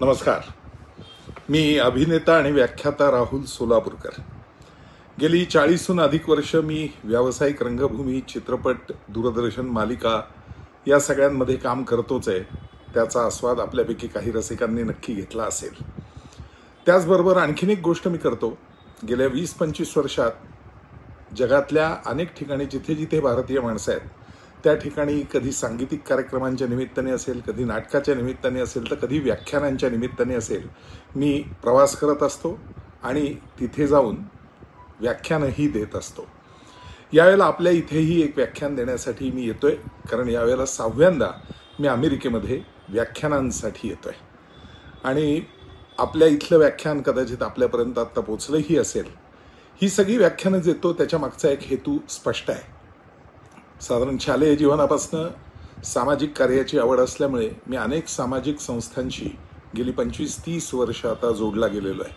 नमस्कार. मी अभिनेता आणि व्याख्याता राहुल सोलापूरकर. गेली 40हून अधिक वर्ष मी व्यावसायिक रंगभूमी, चित्रपट, दूरदर्शन मालिका या सगळ्यांमध्ये काम करतोच आहे. त्याचा आस्वाद आपल्यापैकी काही रसिकांनी नक्की घेतला असेल. त्याचबरोबर आणखीन एक गोष्ट मी करतो. गेल्या 20-25 वर्षात जगातल्या अनेक ठिकाणी जिथे जिथे भारतीय माणसं आहेत त्या ठिकाणी कधी सांगीतिक कार्यक्रमांच्या निमित्ताने असेल, कधी नाटकाच्या निमित्ताने असेल, तर कधी व्याख्यानांच्या निमित्ताने असेल, मी प्रवास करत असतो आणि तिथे जाऊन व्याख्यानही देत असतो. यावेळेला आपल्या इथेही एक व्याख्यान देण्यासाठी मी येतोय, कारण यावेळेला 6व्यांदा मी अमेरिकेमध्ये व्याख्यानांसाठी येतोय. आणि आपल्या इथलं व्याख्यान कदाचित आपल्यापर्यंत आत्ता पोचलंही असेल. ही सगळी व्याख्यानं देतो त्याच्या मागचा एक हेतू स्पष्ट आहे. साधारण शालेय जीवनापासून सामाजिक कार्याची आवड असल्यामुळे मी अनेक सामाजिक संस्थांशी गेली 25-30 वर्ष आता जोडला गेलेलो आहे.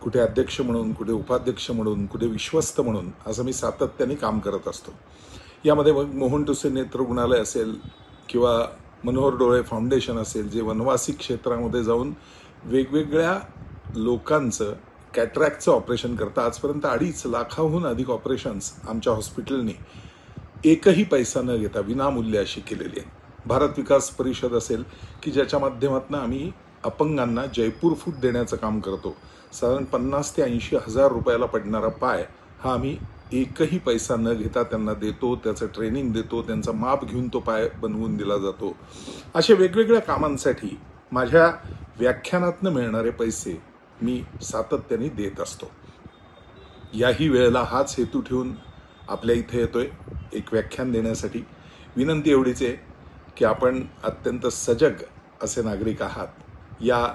कुठे अध्यक्ष म्हणून, कुठे उपाध्यक्ष म्हणून, कुठे विश्वस्त म्हणून असं मी सातत्याने काम करत असतो. यामध्ये मग मोहन टुसे नेत्ररुग्णालय असेल किंवा मनोहर डोळे फाउंडेशन असेल, जे वनवासी क्षेत्रामध्ये जाऊन वेगवेगळ्या लोकांचं कॅटरॅक्टचं ऑपरेशन करतं. आजपर्यंत 2.5 लाखाहून अधिक ऑपरेशन्स आमच्या हॉस्पिटलनी एकही पैसा न घेता विनामूल्य अशी केलेली आहे. भारत विकास परिषद असेल की ज्याच्या माध्यमातून आम्ही अपंगांना जयपूर फूट देण्याचं काम करतो. साधारण 50 ते 80 हजार रुपयाला पडणारा पाय हा आम्ही एकही पैसा न घेता त्यांना देतो. त्याचं ट्रेनिंग देतो, त्यांचा माप घेऊन तो पाय बनवून दिला जातो. अशा वेगवेगळ्या कामांसाठी माझ्या व्याख्यानातनं मिळणारे पैसे मी सातत्याने देत असतो. याही वेळेला हाच हेतू ठेवून आपल्या इथे येतोय एक व्याख्यान देण्यासाठी. विनंती एवढीच आहे की आपण अत्यंत सजग असे नागरिक आहात. या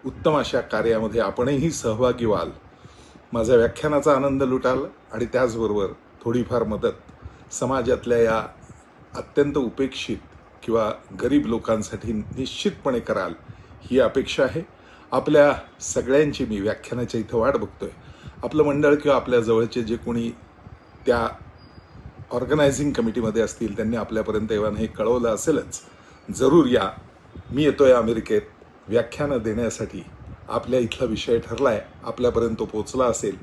उत्तम अशा कार्यामध्ये आपणही सहभागी व्हाल, माझ्या व्याख्यानाचा आनंद लुटाल आणि त्याचबरोबर थोडीफार मदत समाजातल्या या अत्यंत उपेक्षित किंवा गरीब लोकांसाठी निश्चितपणे कराल ही अपेक्षा आहे. आपल्या सगळ्यांची मी व्याख्यानाच्या इथं वाट बघतोय. आपलं मंडळ किंवा आपल्या जवळचे जे कोणी त्या ऑर्गनायझिंग कमिटीमध्ये असतील त्यांनी आपल्यापर्यंत येऊन हे कळवलं असेलच. जरूर या. मी येतोय अमेरिकेत व्याख्यानं देण्यासाठी. आपल्या इथला विषय ठरलाय, आपल्यापर्यंत तो पोचला असेल.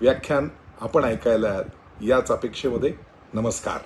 व्याख्यान आपण ऐकायला याच अपेक्षेमध्ये. नमस्कार.